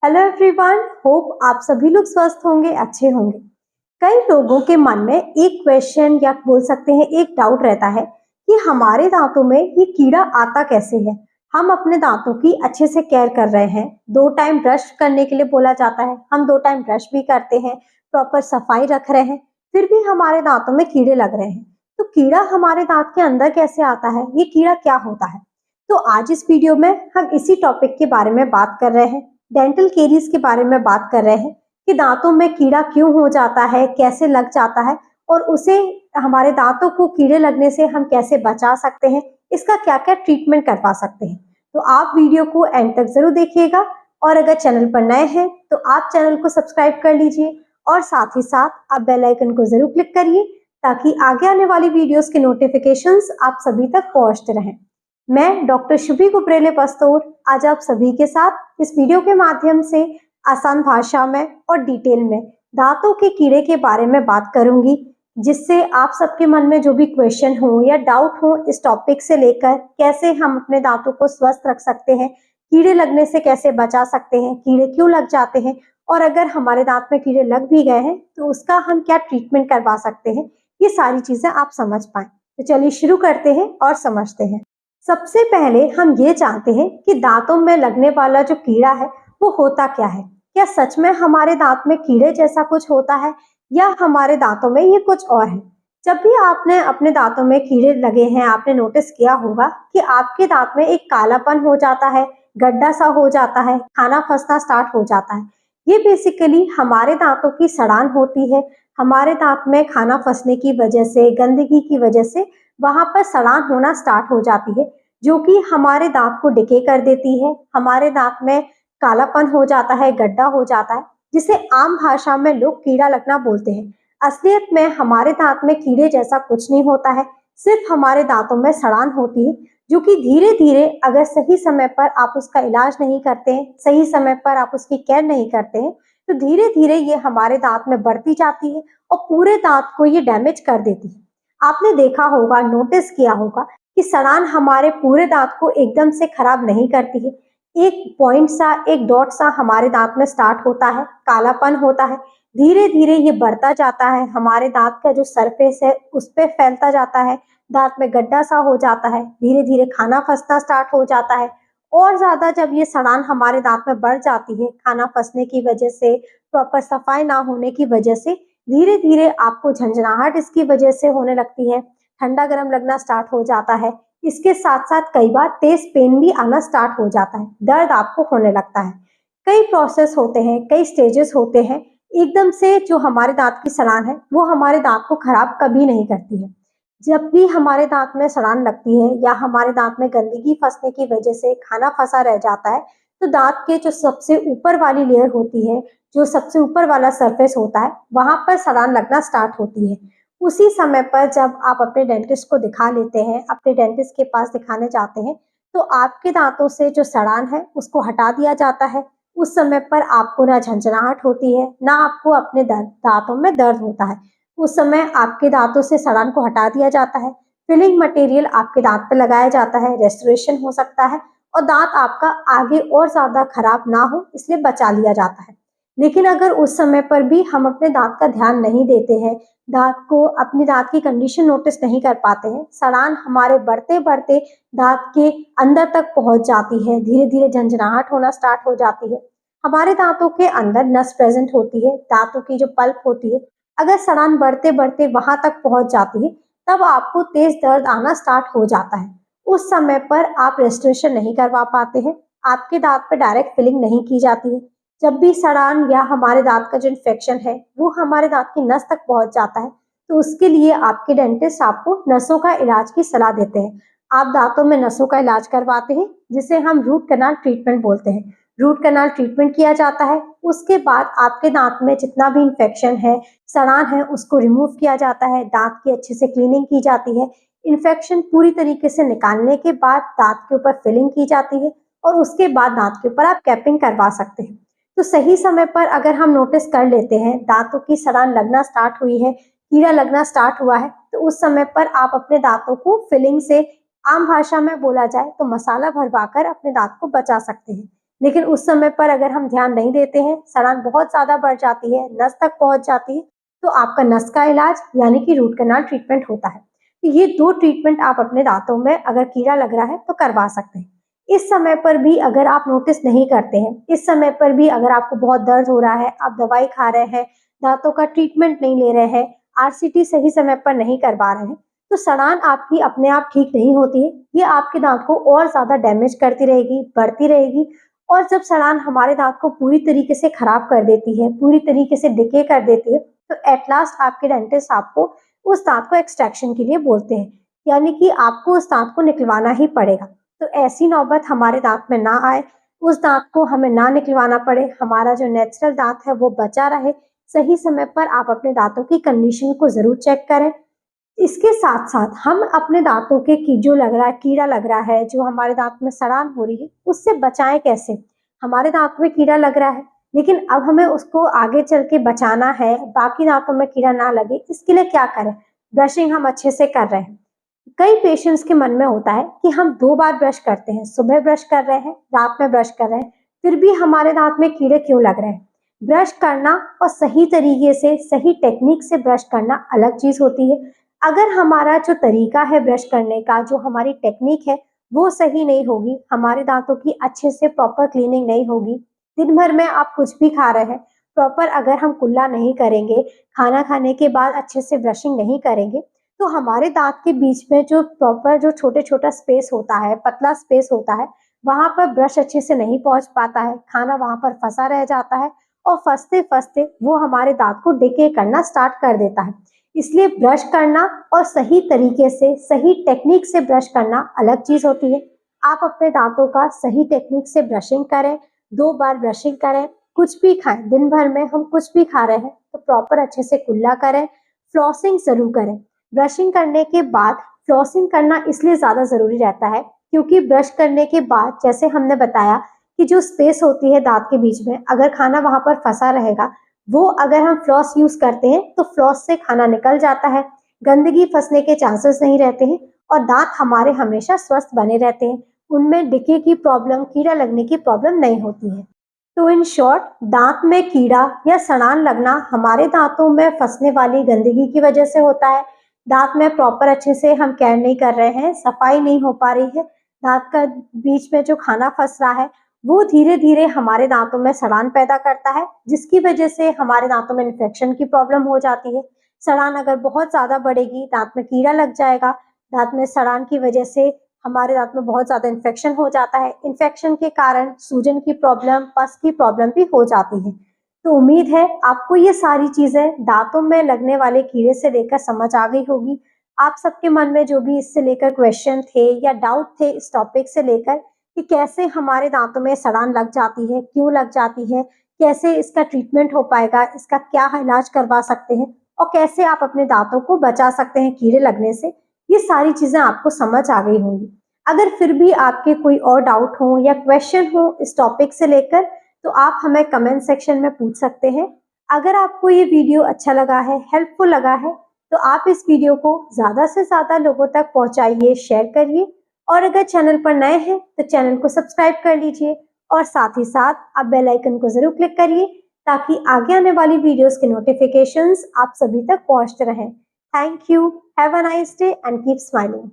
Hello everyone, hope आप सभी लोग स्वस्थ होंगे, अच्छे होंगे। कई लोगों के मन में एक क्वेश्चन या बोल सकते हैं एक डाउट रहता है कि हमारे दांतों में ये कीड़ा आता कैसे है। हम अपने दांतों की अच्छे से केयर कर रहे हैं, 2 टाइम ब्रश करने के लिए बोला जाता है, हम 2 टाइम ब्रश भी करते हैं, प्रॉपर सफाई रख रहे हैं, फिर भी हमारे दांतों में कीड़े लग रहे हैं। तो कीड़ा हमारे दांत के अंदर कैसे आता है, ये कीड़ा क्या होता है? तो आज इस वीडियो में हम इसी टॉपिक के बारे में बात कर रहे हैं। डेंटल केरीज के बारे में बात कर रहे हैं कि दांतों में कीड़ा क्यों हो जाता है, कैसे लग जाता है और उसे हमारे दांतों को कीड़े लगने से हम कैसे बचा सकते हैं, इसका क्या-क्या ट्रीटमेंट करवा सकते हैं। तो आप वीडियो को एंड तक जरूर देखिएगा और अगर चैनल पर नए हैं तो आप चैनल को सब्सक्राइब कर लीजिए और साथ ही साथ आप बेल आइकन को जरूर क्लिक करिए ताकि आगे आने वाली वीडियोस के नोटिफिकेशंस आप सभी तक पहुंचते रहें। मैं डॉक्टर शुभी कुपरेले पस्तौर आज आप सभी के साथ इस वीडियो के माध्यम से आसान भाषा में और डिटेल में दांतों के कीड़े के बारे में बात करूंगी, जिससे आप सबके मन में जो भी क्वेश्चन हो या डाउट हो इस टॉपिक से लेकर कैसे हम अपने दांतों को स्वस्थ रख सकते हैं, कीड़े लगने से कैसे बचा सकते हैं, कीड़े क्यों लग जाते हैं और अगर हमारे दांत में कीड़े लग भी गए हैं तो उसका हम क्या ट्रीटमेंट करवा सकते हैं, ये सारी चीजें आप समझ पाए। तो चलिए शुरू करते हैं और समझते हैं। सबसे पहले हम ये जानते हैं कि दांतों में लगने वाला जो कीड़ा है वो होता क्या है। क्या सच में हमारे दांत में कीड़े जैसा कुछ होता है या हमारे दांतों में ये कुछ और है? जब भी आपने अपने दांतों में कीड़े लगे हैं, आपने नोटिस किया होगा कि आपके दांत में एक कालापन हो जाता है, गड्ढा सा हो जाता है, खाना फंसना स्टार्ट हो जाता है। ये बेसिकली हमारे दांतों की सड़ान होती है। हमारे दांत में खाना फंसने की वजह से, गंदगी की वजह से वहां पर सड़ान होना स्टार्ट हो जाती है, जो कि हमारे दांत को डिके कर देती है। हमारे दांत में कालापन हो जाता है, गड्ढा हो जाता है, जिसे आम भाषा में लोग कीड़ा लगना बोलते हैं। असलियत में हमारे दांत में कीड़े जैसा कुछ नहीं होता है, सिर्फ हमारे दांतों में सड़ान होती है, जो कि धीरे धीरे अगर सही समय पर आप उसका इलाज नहीं करते हैं, सही समय पर आप उसकी केयर नहीं करते हैं, तो धीरे धीरे ये हमारे दांत में बढ़ती जाती है और पूरे दांत को ये डैमेज कर देती है। आपने देखा होगा, नोटिस किया होगा कि सड़ान हमारे पूरे दांत को एकदम से खराब नहीं करती है। एक पॉइंट सा, एक डॉट सा हमारे दांत में स्टार्ट होता है, कालापन होता है, धीरे धीरे ये बढ़ता जाता है, हमारे दांत का जो सरफेस है उस पे फैलता जाता है, दांत में गड्ढा सा हो जाता है, धीरे धीरे खाना फंसना स्टार्ट हो जाता है और ज्यादा जब ये सड़ान हमारे दांत में बढ़ जाती है, खाना फंसने की वजह से, प्रॉपर सफाई ना होने की वजह से, धीरे धीरे आपको झंझनाहट इसकी वजह से होने लगती है, ठंडा गर्म लगना स्टार्ट हो जाता है। इसके साथ साथ कई बार तेज पेन भी आना स्टार्ट हो जाता है, दर्द आपको होने लगता है। कई प्रोसेस होते हैं, कई स्टेजेस होते हैं। एकदम से जो हमारे दांत की सड़ान है वो हमारे दांत को खराब कभी नहीं करती है। जब भी हमारे दांत में सड़ान लगती है या हमारे दांत में गंदगी फंसने की वजह से खाना फंसा रह जाता है, तो दांत के जो सबसे ऊपर वाली लेयर होती है, जो सबसे ऊपर वाला सरफेस होता है, वहां पर सड़ान लगना स्टार्ट होती है। उसी समय पर जब आप अपने डेंटिस्ट को दिखा लेते हैं, अपने डेंटिस्ट के पास दिखाने जाते हैं, तो आपके दांतों से जो सड़ान है उसको हटा दिया जाता है। उस समय पर आपको ना झंझनाहट होती है, ना आपको अपने दांतों में दर्द होता है। उस समय आपके दांतों से सड़ान को हटा दिया जाता है, फिलिंग मटेरियल आपके दांत पे लगाया जाता है, रेस्टोरेशन हो सकता है और दांत आपका आगे और ज्यादा खराब ना हो इसलिए बचा लिया जाता है। लेकिन अगर उस समय पर भी हम अपने दांत का ध्यान नहीं देते हैं, दांत को, अपनी दांत की कंडीशन नोटिस नहीं कर पाते हैं, सड़ान हमारे बढ़ते बढ़ते दांत के अंदर तक पहुंच जाती है, धीरे धीरे झंझनाहट होना स्टार्ट हो जाती है। हमारे दांतों के अंदर नस प्रेजेंट होती है, दांतों की जो पल्प होती है, अगर सड़ान बढ़ते बढ़ते वहां तक पहुंच जाती है, तब आपको तेज दर्द आना स्टार्ट हो जाता है। उस समय पर आप रेस्टोरेशन नहीं करवा पाते हैं, आपके दांत पे डायरेक्ट फिलिंग नहीं की जाती है। जब भी सड़ान या हमारे दांत का जो इन्फेक्शन है वो हमारे दांत की नस तक पहुंच जाता है, तो उसके लिए आपके डेंटिस्ट आपको नसों का इलाज की सलाह देते हैं। आप दांतों में नसों का इलाज करवाते हैं, जिसे हम रूट कैनाल ट्रीटमेंट बोलते हैं। रूट कैनाल ट्रीटमेंट किया जाता है, उसके बाद आपके दांत में जितना भी इन्फेक्शन है, सड़ान है, उसको रिमूव किया जाता है, दांत की अच्छे से क्लीनिंग की जाती है। इन्फेक्शन पूरी तरीके से निकालने के बाद दांत के ऊपर फिलिंग की जाती है और उसके बाद दांत के ऊपर आप कैपिंग करवा सकते हैं। तो सही समय पर अगर हम नोटिस कर लेते हैं दांतों की सड़ान लगना स्टार्ट हुई है, कीड़ा लगना स्टार्ट हुआ है, तो उस समय पर आप अपने दांतों को फिलिंग से, आम भाषा में बोला जाए तो मसाला भरवाकर अपने दांत को बचा सकते हैं। लेकिन उस समय पर अगर हम ध्यान नहीं देते हैं, सड़ान बहुत ज़्यादा बढ़ जाती है, नस तक पहुँच जाती है, तो आपका नस का इलाज यानी कि रूट कैनाल ट्रीटमेंट होता है। तो ये 2 ट्रीटमेंट आप अपने दाँतों में अगर कीड़ा लग रहा है तो करवा सकते हैं। इस समय पर भी अगर आप नोटिस नहीं करते हैं, इस समय पर भी अगर आपको बहुत दर्द हो रहा है, आप दवाई खा रहे हैं, दाँतों का ट्रीटमेंट नहीं ले रहे हैं, आरसीटी सही समय पर नहीं करवा रहे हैं, तो सड़ान आपकी अपने आप ठीक नहीं होती है। ये आपके दाँत को और ज़्यादा डैमेज करती रहेगी, बढ़ती रहेगी और जब सड़ान हमारे दाँत को पूरी तरीके से खराब कर देती है, पूरी तरीके से डिके कर देती है, तो एट लास्ट आपके डेंटिस्ट आपको उस दाँत को एक्सट्रैक्शन के लिए बोलते हैं, यानी कि आपको उस दाँत को निकलवाना ही पड़ेगा। तो ऐसी नौबत हमारे दाँत में ना आए, उस दाँत को हमें ना निकलवाना पड़े, हमारा जो नेचुरल दाँत है वो बचा रहे, सही समय पर आप अपने दाँतों की कंडीशन को ज़रूर चेक करें। इसके साथ-साथ हम अपने दाँतों के की जो लग रहा है कीड़ा लग रहा है, जो हमारे दाँत में सड़ान हो रही है, उससे बचाएँ कैसे? हमारे दाँत में कीड़ा लग रहा है, लेकिन अब हमें उसको आगे चल के बचाना है, बाकी दाँतों में कीड़ा ना लगे, इसके लिए क्या करें? ब्रशिंग हम अच्छे से कर रहे हैं। कई पेशेंट्स के मन में होता है कि हम 2 बार ब्रश करते हैं, सुबह ब्रश कर रहे हैं, रात में ब्रश कर रहे हैं, फिर भी हमारे दाँत में कीड़े क्यों लग रहे हैं? ब्रश करना और सही तरीके से, सही टेक्निक से ब्रश करना अलग चीज़ होती है। अगर हमारा जो तरीका है ब्रश करने का, जो हमारी टेक्निक है, वो सही नहीं होगी, हमारे दाँतों की अच्छे से प्रॉपर क्लीनिंग नहीं होगी, दिन भर में आप कुछ भी खा रहे हैं, प्रॉपर अगर हम कुल्ला नहीं करेंगे, खाना खाने के बाद अच्छे से ब्रशिंग नहीं करेंगे, तो हमारे दाँत के बीच में जो प्रॉपर जो छोटे-छोटा स्पेस होता है, पतला स्पेस होता है, वहाँ पर ब्रश अच्छे से नहीं पहुँच पाता है, खाना वहाँ पर फँसा रह जाता है और फँसते-फँसते वो हमारे दाँत को डिके करना स्टार्ट कर देता है। इसलिए ब्रश करना और सही तरीके से, सही टेक्निक से ब्रश करना अलग चीज़ होती है। आप अपने दाँतों का सही टेक्निक से ब्रशिंग करें, 2 बार ब्रशिंग करें, कुछ भी खाएँ, दिन भर में हम कुछ भी खा रहे हैं, तो प्रॉपर अच्छे से कुल्ला करें, फ्लॉसिंग ज़रूर करें। ब्रशिंग करने के बाद फ्लॉसिंग करना इसलिए ज़्यादा ज़रूरी रहता है क्योंकि ब्रश करने के बाद जैसे हमने बताया कि जो स्पेस होती है दाँत के बीच में, अगर खाना वहाँ पर फँसा रहेगा, वो अगर हम फ्लॉस यूज़ करते हैं तो फ्लॉस से खाना निकल जाता है, गंदगी फँसने के चांसेस नहीं रहते हैं और दाँत हमारे हमेशा स्वस्थ बने रहते हैं। उनमें डिके की प्रॉब्लम, कीड़ा लगने की प्रॉब्लम नहीं होती है। तो इन शॉर्ट दाँत में कीड़ा या सड़ान लगना हमारे दाँतों में फँसने वाली गंदगी की वजह से होता है। दाँत में प्रॉपर अच्छे से हम केयर नहीं कर रहे हैं, सफाई नहीं हो पा रही है, दाँत का बीच में जो खाना फँस रहा है, वो धीरे-धीरे हमारे दाँतों में सड़ान पैदा करता है, जिसकी वजह से हमारे दाँतों में इन्फेक्शन की प्रॉब्लम हो जाती है। सड़ान अगर बहुत ज़्यादा बढ़ेगी, दाँत में कीड़ा लग जाएगा, दाँत में सड़ान की वजह से हमारे दाँत में बहुत ज़्यादा इन्फेक्शन हो जाता है। इन्फेक्शन के कारण सूजन की प्रॉब्लम, पस की प्रॉब्लम भी हो जाती है। तो उम्मीद है आपको ये सारी चीज़ें दाँतों में लगने वाले कीड़े से लेकर समझ आ गई होगी। आप सबके मन में जो भी इससे लेकर क्वेश्चन थे या डाउट थे इस टॉपिक से लेकर कि कैसे हमारे दाँतों में सड़ान लग जाती है, क्यों लग जाती है, कैसे इसका ट्रीटमेंट हो पाएगा, इसका क्या इलाज करवा सकते हैं और कैसे आप अपने दाँतों को बचा सकते हैं कीड़े लगने से, ये सारी चीज़ें आपको समझ आ गई होंगी। अगर फिर भी आपके कोई और डाउट हो या क्वेश्चन हो इस टॉपिक से लेकर तो आप हमें कमेंट सेक्शन में पूछ सकते हैं। अगर आपको ये वीडियो अच्छा लगा है, हेल्पफुल लगा है, तो आप इस वीडियो को ज़्यादा से ज़्यादा लोगों तक पहुँचाइए, शेयर करिए और अगर चैनल पर नए हैं, तो चैनल को सब्सक्राइब कर लीजिए और साथ ही साथ आप बेल आइकन को ज़रूर क्लिक करिए ताकि आगे आने वाली वीडियोज़ के नोटिफिकेशंस आप सभी तक पहुँचते रहें। Thank you, have a nice day and keep smiling.